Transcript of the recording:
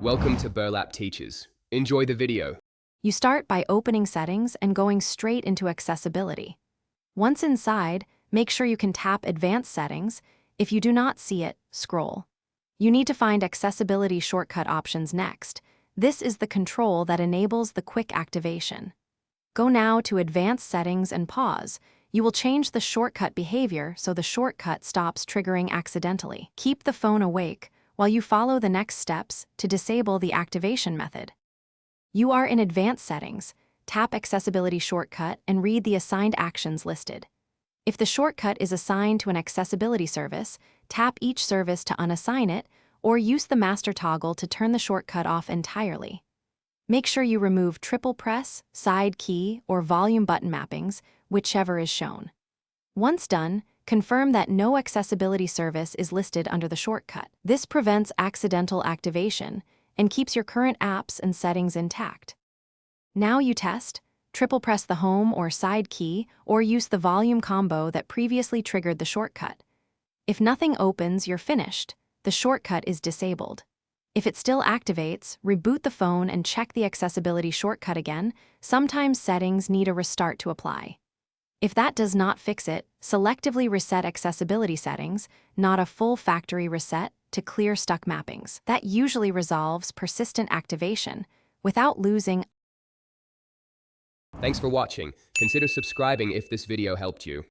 Welcome to Burlap Teachers. Enjoy the video. You start by opening Settings and going straight into Accessibility. Once inside, make sure you can tap Advanced Settings. If you do not see it, scroll. You need to find Accessibility Shortcut options next. This is the control that enables the quick activation. Go now to Advanced Settings and pause. You will change the shortcut behavior so the shortcut stops triggering accidentally. Keep the phone awake while you follow the next steps to disable the activation method. You are in Advanced Settings. Tap Accessibility Shortcut and read the assigned actions listed. If the shortcut is assigned to an accessibility service, tap each service to unassign it, or use the master toggle to turn the shortcut off entirely. Make sure you remove triple press, side key, or volume button mappings, whichever is shown. Once done, confirm that no accessibility service is listed under the shortcut. This prevents accidental activation and keeps your current apps and settings intact. Now you test, triple press the home or side key, or use the volume combo that previously triggered the shortcut. If nothing opens, you're finished. The shortcut is disabled. If it still activates, reboot the phone and check the accessibility shortcut again. Sometimes settings need a restart to apply. If that does not fix it, selectively reset accessibility settings, not a full factory reset, to clear stuck mappings. That usually resolves persistent activation without losing. Thanks for watching. Consider subscribing if this video helped you.